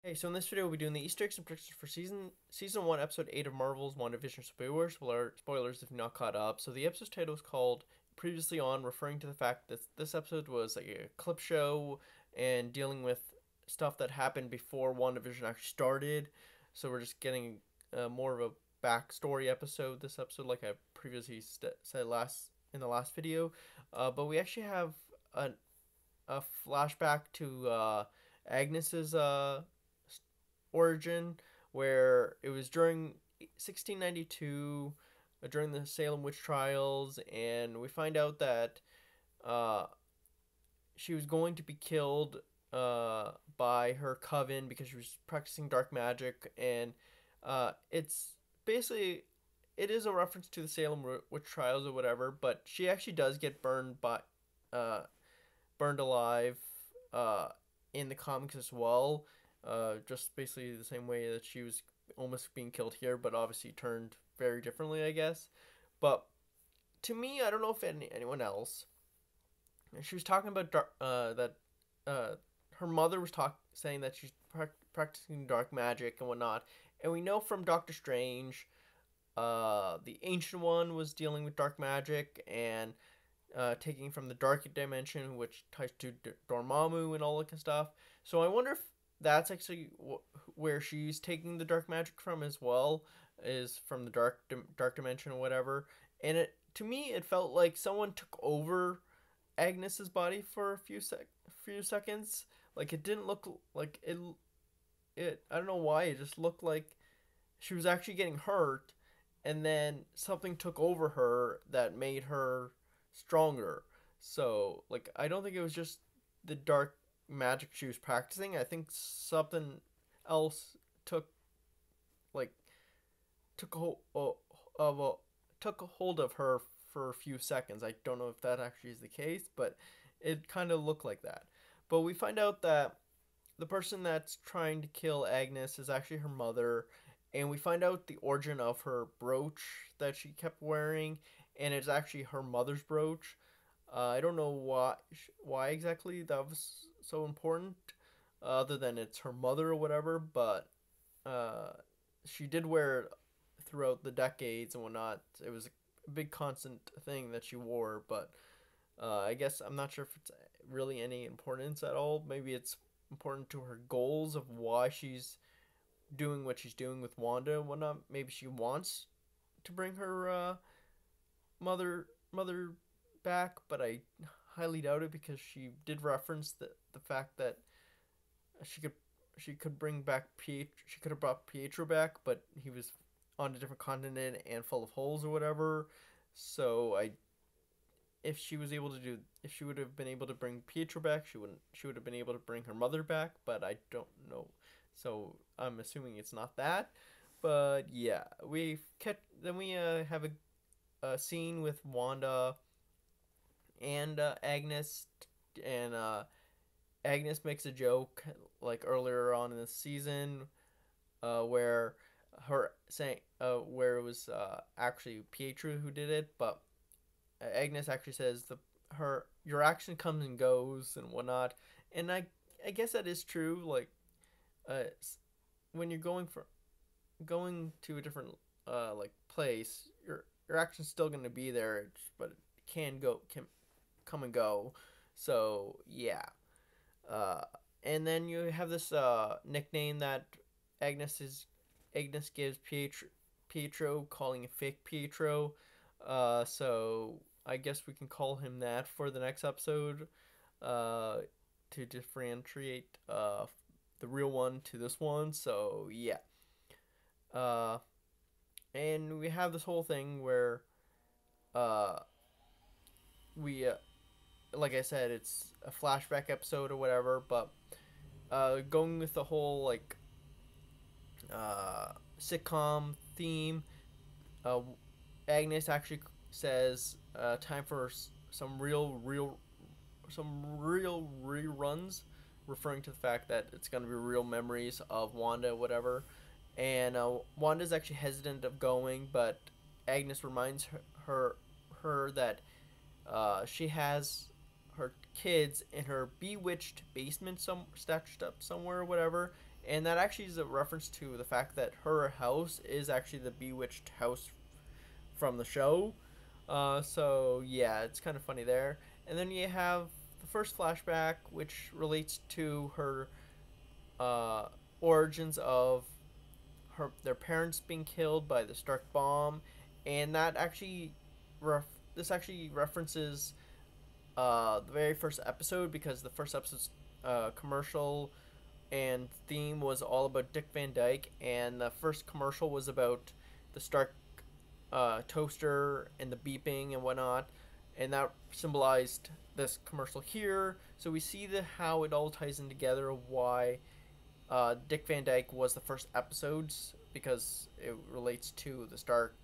Hey, so in this video we'll be doing the Easter eggs and predictions for season 1, episode 8 of Marvel's Wandavision. Spoilers if you're not caught up. So the episode's title is called Previously On, referring to the fact that this episode was like a clip show and dealing with stuff that happened before WandaVision actually started. So we're just getting more of a backstory episode this episode, like I previously said in the last video. But we actually have a, a flashback to Agnes's origin, where it was during 1692, during the Salem witch trials, and we find out that uh, she was going to be killed by her coven because she was practicing dark magic, and it's basically it is a reference to the Salem witch trials or whatever, but she actually does get uh, burned alive uh, in the comics as well. Just basically the same way that she was almost being killed here, but obviously turned very differently, I guess. But to me, I don't know if anyone else. She was talking about that uh, her mother was saying that she's practicing dark magic and whatnot, and we know from Doctor Strange, the Ancient One was dealing with dark magic and taking from the dark dimension, which ties to Dormammu and all that kind of stuff. So I wonder if that's actually where she's taking the dark magic from as well, is from the dark dimension or whatever. And it to me it felt like someone took over Agnes's body for a few seconds. Like it didn't look like it. I don't know why. It just looked like she was actually getting hurt, and then something took over her that made her stronger. So, like, I don't think it was just the dark magic she was practicing. I think something else took like took hold of took a hold of her for a few seconds. I don't know if that actually is the case, but it kind of looked like that. But we find out that the person that's trying to kill Agnes is actually her mother, and we find out the origin of her brooch that she kept wearing, and it's actually her mother's brooch. I don't know why exactly that was so important, other than it's her mother or whatever. But uh, she did wear it throughout the decades and whatnot. It was a big constant thing that she wore, but I guess I'm not sure if it's really any importance at all. Maybe it's important to her goals of why she's doing what she's doing with Wanda and whatnot. Maybe she wants to bring her mother back, but I highly doubt it because she did reference the fact that she could she could bring back Pietro. She could have brought Pietro back, but he was on a different continent and full of holes or whatever. So I if she was able to do if she would have been able to bring Pietro back, she would have been able to bring her mother back, but I don't know. So I'm assuming it's not that. But yeah, we have a scene with Wanda and Agnes, and Agnes makes a joke like earlier on in the season, where her saying where it was actually Pietro who did it, but Agnes actually says the her your action comes and goes and whatnot, and I guess that is true. Like, uh, when you're going to a different like place, your action's still gonna be there, but it can come and go. So yeah, uh, and then you have this nickname that Agnes is Agnes gives Pietro, calling it fake Pietro. So I guess we can call him that for the next episode, uh, to differentiate the real one to this one. So yeah, uh, and we have this whole thing where uh, we like I said, it's a flashback episode or whatever, but going with the whole like sitcom theme, uh, Agnes actually says time for some real reruns, referring to the fact that it's going to be real memories of Wanda, whatever. And Wanda's actually hesitant of going, but Agnes reminds her that she has her kids in her bewitched basement, some stashed up somewhere or whatever, and that actually is a reference to the fact that her house is actually the bewitched house from the show. So yeah, it's kind of funny there. And then you have the first flashback, which relates to her uh, origins of their parents being killed by the Stark bomb, and that actually this actually references the very first episode, because the first episode's commercial and theme was all about Dick Van Dyke, and the first commercial was about the Stark toaster and the beeping and whatnot, and that symbolized this commercial here. So we see how it all ties in together. Why Dick Van Dyke was the first episodes, because it relates to the Stark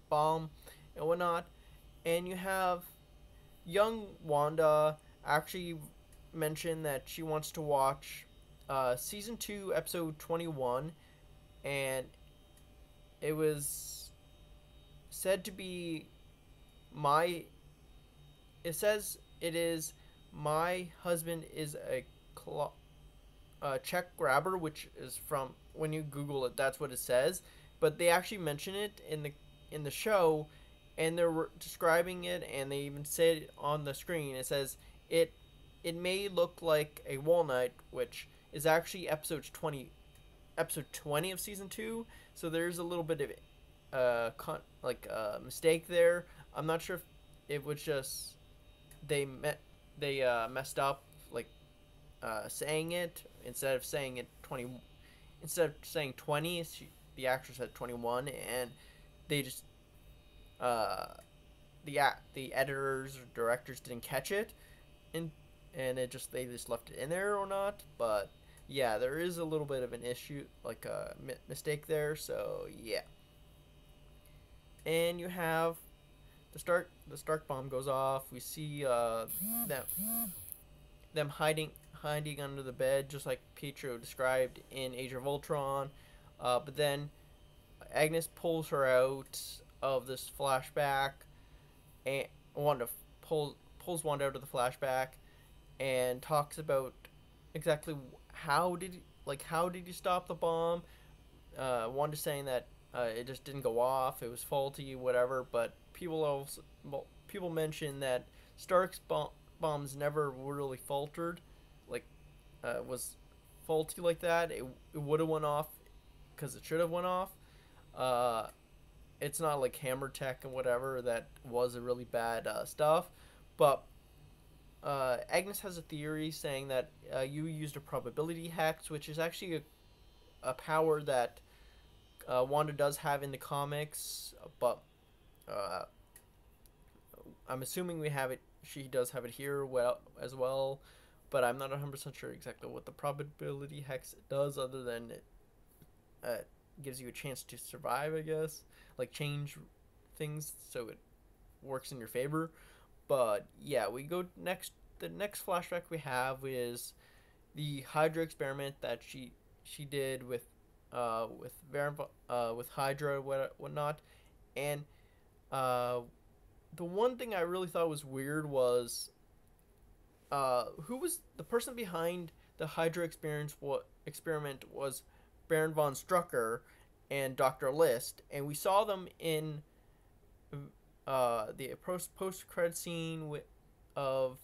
bomb and whatnot. And you have young Wanda actually mention that she wants to watch season 2, episode 21, and it was said to be my. It says it is my husband is a check grabber, which is from when you Google it. That's what it says, but they actually mention it in the show, and they're describing it, and they even said it on the screen. It says it may look like a walnut, which is actually episode 20 of season 2. So there's a little bit of mistake there. I'm not sure if it was just they messed up, like saying it instead of saying it 20, instead of saying 20, the actress said 21, and they just uh, the editors or directors didn't catch it, and they just left it in there or not. But yeah, there is a little bit of an issue, like a mistake there. So yeah, and you have the Stark bomb goes off. We see them hiding under the bed, just like Pietro described in Age of Ultron. But then Agnes pulls her out of this flashback, and Wanda pulls Wanda out of the flashback, and talks about exactly how did you stop the bomb. Wanda saying that it just didn't go off, it was faulty, whatever. But people mention that Stark's bombs never really faltered, like was faulty like that. It would have went off because it should have went off. Uh, it's not like Hammer Tech and whatever that was a really bad stuff. But Agnes has a theory saying that you used a probability hex, which is actually a power that Wanda does have in the comics, but uh, I'm assuming we have it. She does have it here as well, but I'm not 100% sure exactly what the probability hex does, other than it gives you a chance to survive, I guess, like change things so it works in your favor. But yeah, we go next. The next flashback we have is the Hydra experiment that she did with Hydra whatnot, and uh, the one thing I really thought was weird was who was the person behind the Hydra experiment was Baron von Strucker and Dr. List, and we saw them in the post credit scene of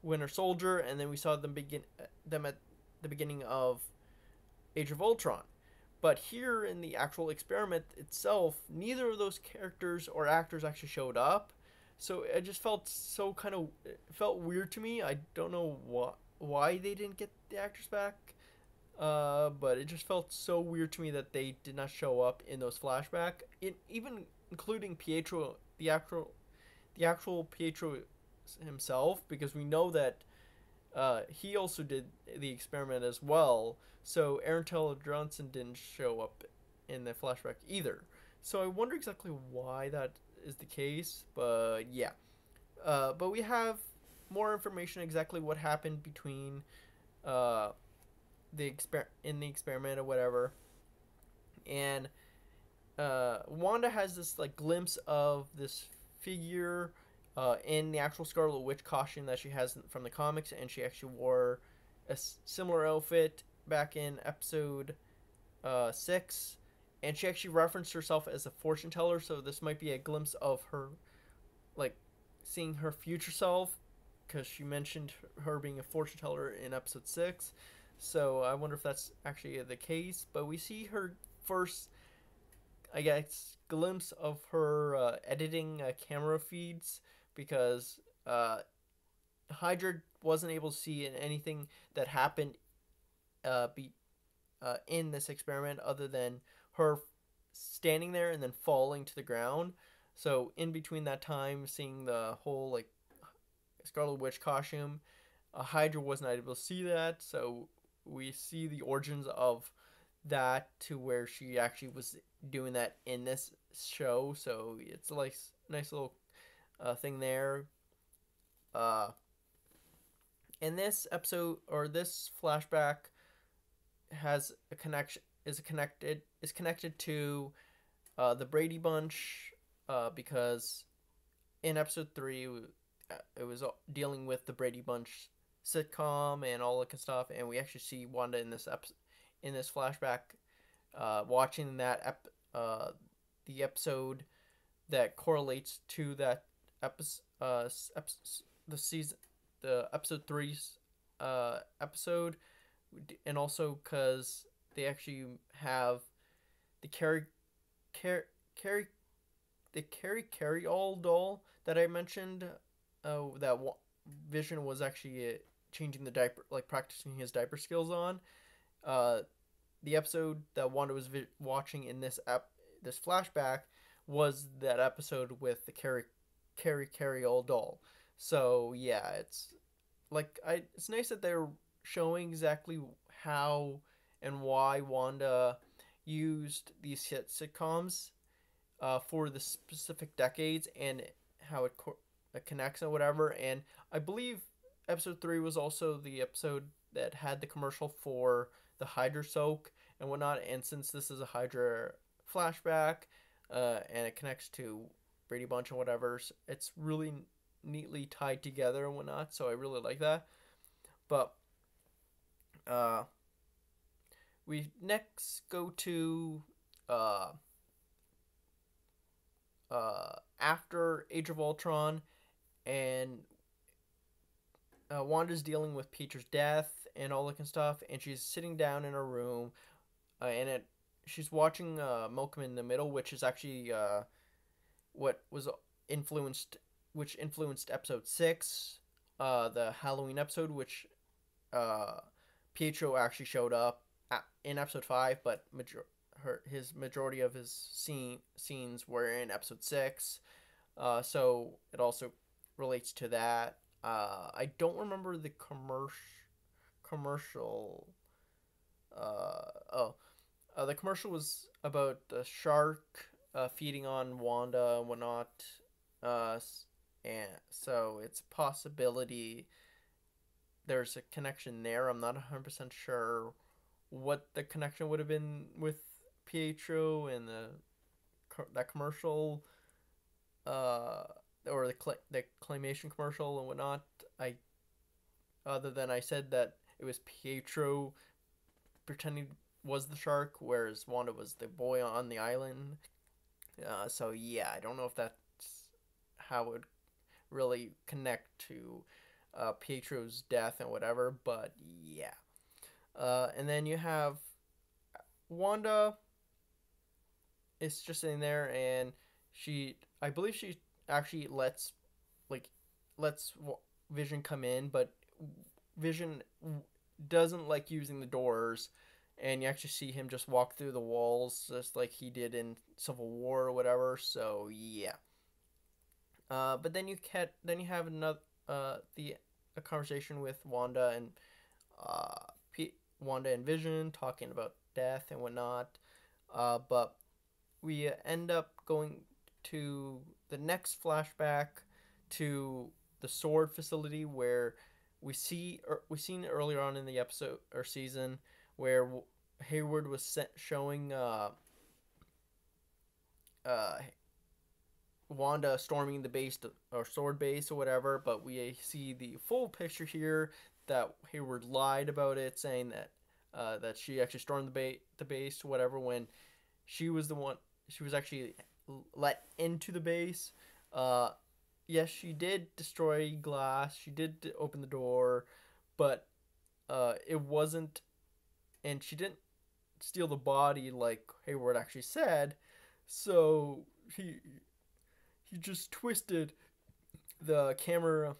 Winter Soldier, and then we saw them at the beginning of Age of Ultron. But here in the actual experiment itself, neither of those characters or actors actually showed up. So it just felt it felt weird to me. I don't know why they didn't get the actors back. But it just felt so weird to me that they did not show up in those flashback. Even including Pietro, the actual Pietro himself, because we know that he also did the experiment as well. So Aaron Taylor Johnson didn't show up in the flashback either. So I wonder exactly why that is the case. But yeah, but we have more information exactly what happened between in the experiment or whatever. And Wanda has this like glimpse of this figure in the actual Scarlet Witch costume that she has from the comics, and she actually wore a similar outfit back in episode 6, and she actually referenced herself as a fortune teller. So this might be a glimpse of her, like seeing her future self, because she mentioned her being a fortune teller in episode 6. So I wonder if that's actually the case. But we see her first, I guess, glimpse of her editing camera feeds, because Hydra wasn't able to see anything that happened be in this experiment other than her standing there and then falling to the ground. So in between that time, seeing the whole like Scarlet Witch costume, Hydra wasn't able to see that. So we see the origins of that to where she actually was doing that in this show. So it's like nice little thing there. Uh, in this episode or this flashback has a connection is connected to the Brady Bunch, because in episode 3 it was dealing with the Brady Bunch sitcom and all that kind of stuff, and we actually see Wanda in this flashback watching the episode that correlates to that episode, the season, the episode 3's episode, and also because they actually have the Carrie Carrie the Carrie All doll that I mentioned. That Vision was actually changing the diaper, like practicing his diaper skills on. Uh, the episode that Wanda was watching in this flashback was that episode with the Carrie All doll. So yeah, it's nice that they're showing exactly how and why Wanda used these hit sitcoms for the specific decades, and how it connects and whatever. And I believe episode 3 was also the episode that had the commercial for the Hydra soak and whatnot. And since this is a Hydra flashback, and it connects to Brady Bunch and whatever, it's really neatly tied together and whatnot. So I really like that. But uh, we next go to uh, after Age of Ultron, and Wanda's dealing with Peter's death and all that kind of stuff, and she's sitting down in her room, she's watching Malcolm in the Middle, which is actually what was influenced, which influenced episode 6, the Halloween episode, which uh, Pietro actually showed up in episode 5, but his majority of his scenes were in episode 6. So it also relates to that. I don't remember the commercial. The commercial was about the shark feeding on Wanda and whatnot. Uh, and so it's a possibility there's a connection there. I'm not 100% sure what the connection would have been with Pietro and that commercial, uh, or the claymation commercial and whatnot. I Other than I said that it was Pietro pretending was the shark, whereas Wanda was the boy on the island. So yeah, I don't know if that's how it would really connect to Pietro's death and whatever, but yeah. And then you have Wanda is just sitting there, and I believe she actually like lets Vision come in, but Vision doesn't like using the doors, and you actually see him just walk through the walls just like he did in Civil War or whatever. So yeah. But then you have another the a conversation with uh, Wanda and Vision talking about death and whatnot. But we end up going to the next flashback to the sword facility, where we seen earlier on in the episode or season where Hayward was showing uh, Wanda storming the base or sword base or whatever, but we see the full picture here that Hayward lied about it, saying that that she actually stormed the base, whatever. When she was the one, she was actually let into the base. Uh, yes, she did destroy glass. She did open the door, but it wasn't, and she didn't steal the body like Hayward actually said. So he just twisted the camera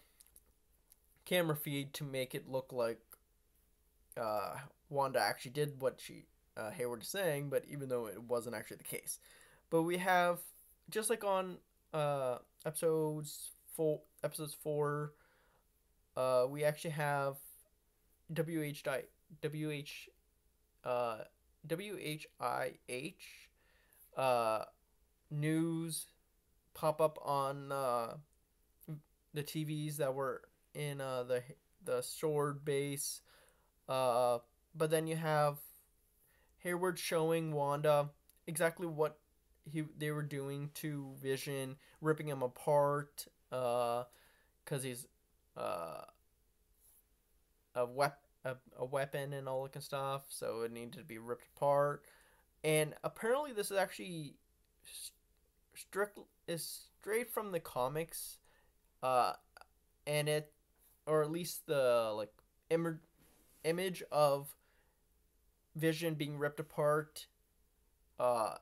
feed to make it look like uh, Wanda actually did what she Hayward is saying, but even though it wasn't actually the case. But we have, just like on uh, episodes 4, we actually have WH WH uh, WHIH uh, news pop up on the TVs that were in the sword base. Uh, but then you have Hayward showing Wanda exactly what they were doing to Vision, ripping him apart. Because he's uh a weapon and all that kind of stuff, so it needed to be ripped apart. And apparently, this is actually strict is straight from the comics. Uh, and it, or at least the like image of Vision being ripped apart, uh,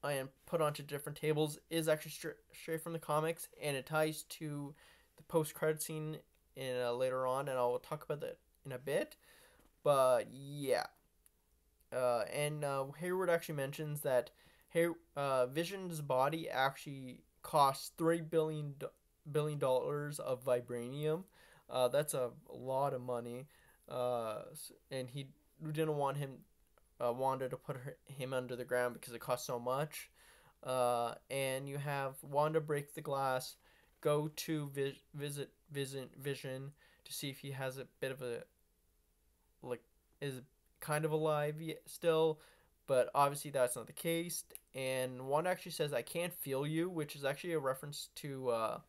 and put onto different tables is actually straight from the comics, and it ties to the post credit scene in later on, and I'll talk about that in a bit. But yeah, and Hayward actually mentions that Vision's body actually costs $3 billion of vibranium. That's a lot of money, and he didn't want Wanda to put him under the ground because it costs so much. And you have Wanda break the glass, go to visit Vision to see if he has a bit of a, like, is kind of alive still, but obviously that's not the case. And Wanda actually says, "I can't feel you," which is actually a reference to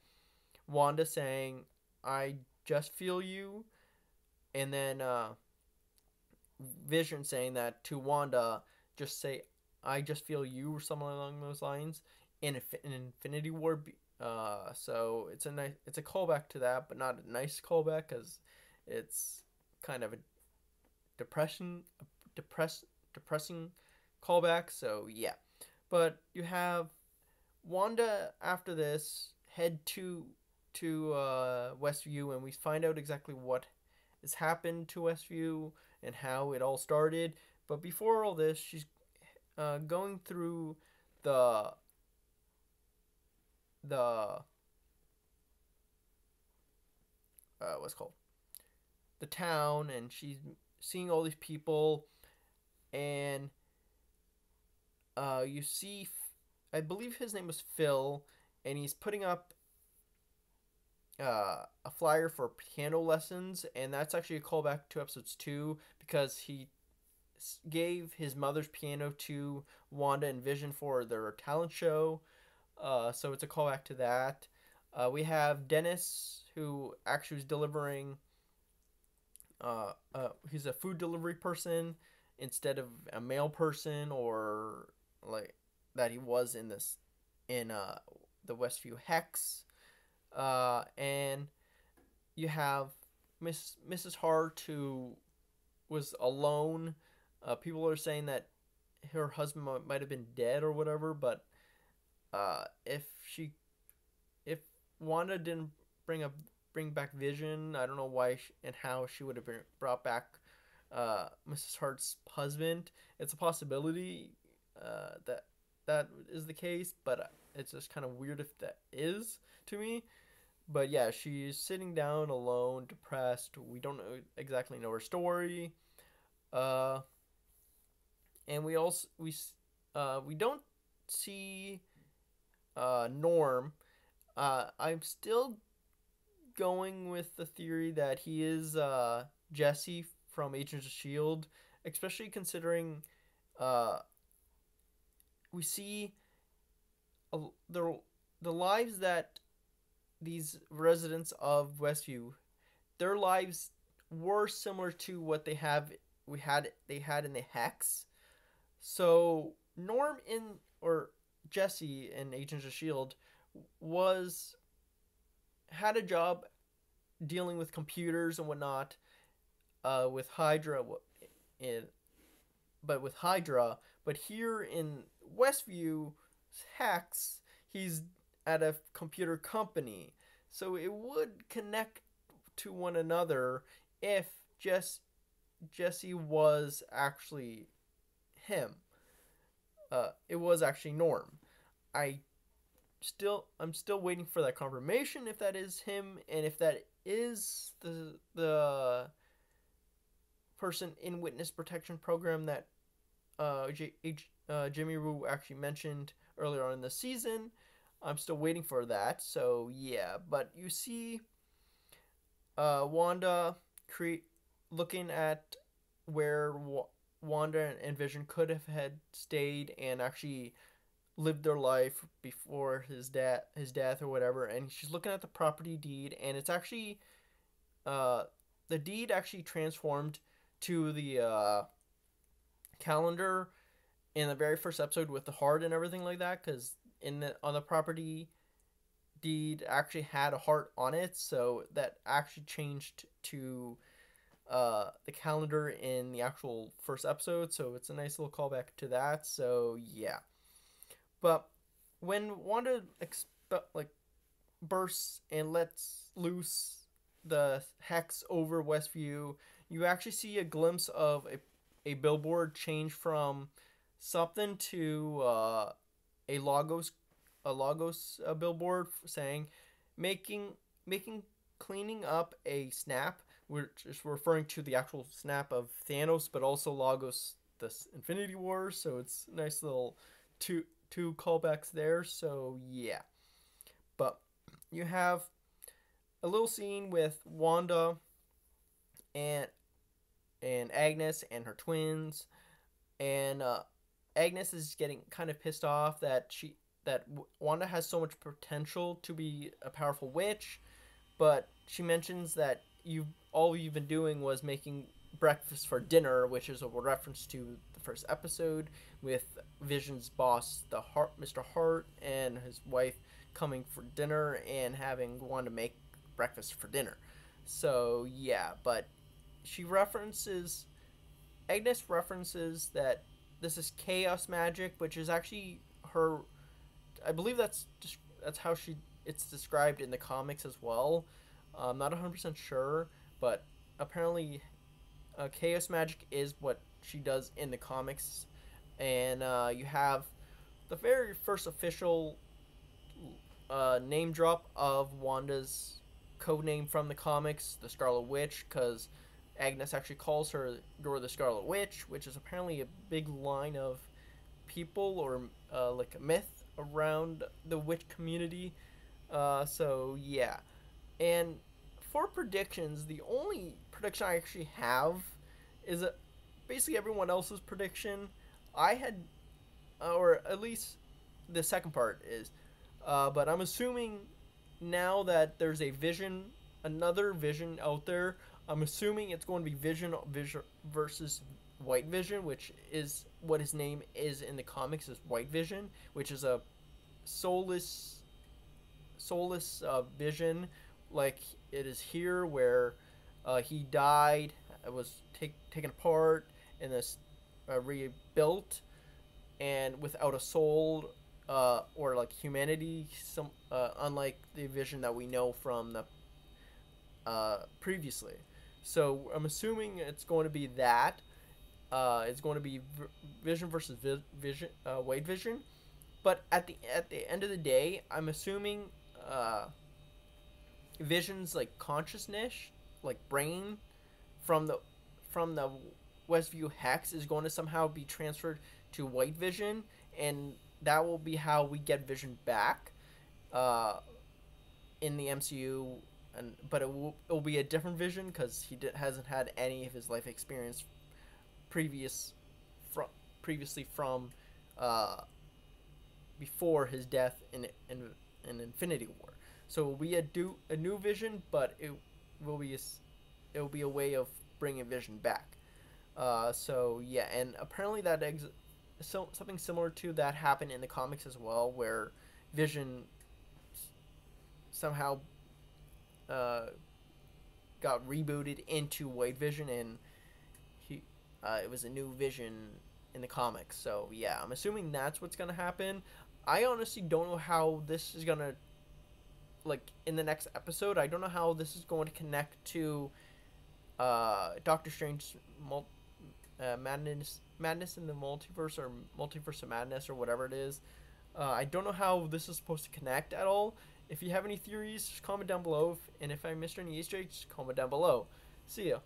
Wanda saying, "I just feel you," and then Vision saying that to Wanda, just say, "I just feel you," or something along those lines in an Infinity War. So it's a callback to that, but not a nice callback because it's kind of a depression depressing callback. So yeah, but you have Wanda after this head to Westview, and we find out exactly what has happened to Westview and how it all started. But before all this, she's going through the the what's it called, the town, and she's seeing all these people, and you see, I believe his name was Phil, and he's putting up a flyer for piano lessons, and that's actually a callback to episodes 2 because he gave his mother's piano to Wanda and Vision for their talent show. So it's a callback to that. We have Dennis, who actually was delivering. He's a food delivery person instead of a mail person, or like that he was in this in the Westview Hex. And you have Mrs. Hart, who was alone. People are saying that her husband might have been dead or whatever, but if if Wanda didn't bring back Vision, I don't know why and how she would have brought back Mrs. Hart's husband. It's a possibility that is the case, but it's just kind of weird if that is to me. But yeah, she's sitting down alone, depressed. We don't exactly know her story. Uh, and we don't see Norm. I'm still going with the theory that he is Jesse from Agents of Shield, especially considering uh, we see the lives that these residents of Westview, their lives were similar to what they had in the Hex. So Norm in or Jesse in Agents of Shield was had a job dealing with computers and whatnot, with Hydra, in but with Hydra. But here in Westview Hex, he's at a computer company, so it would connect to one another if Jesse was actually him. It was actually Norm. I I'm still waiting for that confirmation if that is him, and if that is the person in witness protection program that Jimmy Woo actually mentioned earlier on in the season. I'm still waiting for that. So yeah, but you see, Wanda create looking at where Wanda and Vision could have had stayed and actually lived their life before his death or whatever, and she's looking at the property deed, and it's actually uh, the deed actually transformed to the calendar in the very first episode with the heart and everything like that, because on the property deed actually had a heart on it, so that actually changed to the calendar in the actual first episode, so it's a nice little callback to that. So yeah, but when Wanda like bursts and lets loose the hex over Westview, you actually see a glimpse of a billboard change from something to a logos billboard saying making cleaning up a snap, which is referring to the actual snap of Thanos, but also Lagos the Infinity War. So it's nice little two callbacks there. So yeah, but you have a little scene with Wanda and Agnes and her twins, and Agnes is getting kind of pissed off that Wanda has so much potential to be a powerful witch, but she mentions that all you've been doing was making breakfast for dinner, which is a reference to the first episode with Vision's boss, Mr. Hart, and his wife coming for dinner and having Wanda make breakfast for dinner. So yeah, but she references Agnes references that this is chaos magic, which is actually her. I believe that's how it's described in the comics as well. I'm not 100% sure, but apparently, chaos magic is what she does in the comics, and you have the very first official name drop of Wanda's code name from the comics, the Scarlet Witch, because Agnes actually calls her Dora the Scarlet Witch, which is apparently a big line of people or like a myth around the witch community. So yeah, and for predictions, the only prediction I actually have is basically everyone else's prediction. I had, or at least the second part is, but I'm assuming now that there's another Vision out there. I'm assuming it's going to be Vision versus White Vision, which is what his name is in the comics, is White Vision, which is a soulless Vision, like it is here, where he died, was taken apart, and this rebuilt, and without a soul, or like humanity, unlike the Vision that we know from the previously. So I'm assuming it's going to be that. It's going to be Vision versus Vision, White Vision. But at the end of the day, I'm assuming Vision's like consciousness, like brain, from the Westview Hex is going to somehow be transferred to White Vision, and that will be how we get Vision back uh, in the MCU. But it will be a different Vision because hasn't had any of his life experience previous from previously from uh, before his death in Infinity War. So it will be a new Vision, but it will be it'll be a way of bringing Vision back. So yeah, and apparently so something similar to that happened in the comics as well, where Vision somehow uh, got rebooted into White Vision, and he it was a new Vision in the comics. So yeah, I'm assuming that's what's gonna happen. I honestly don't know how this is gonna, like, in the next episode. I don't know how this is going to connect to Doctor Strange madness in the multiverse, or multiverse of madness, or whatever it is. I don't know how this is supposed to connect at all. If you have any theories, just comment down below. And if I missed any Easter eggs, just comment down below. See ya.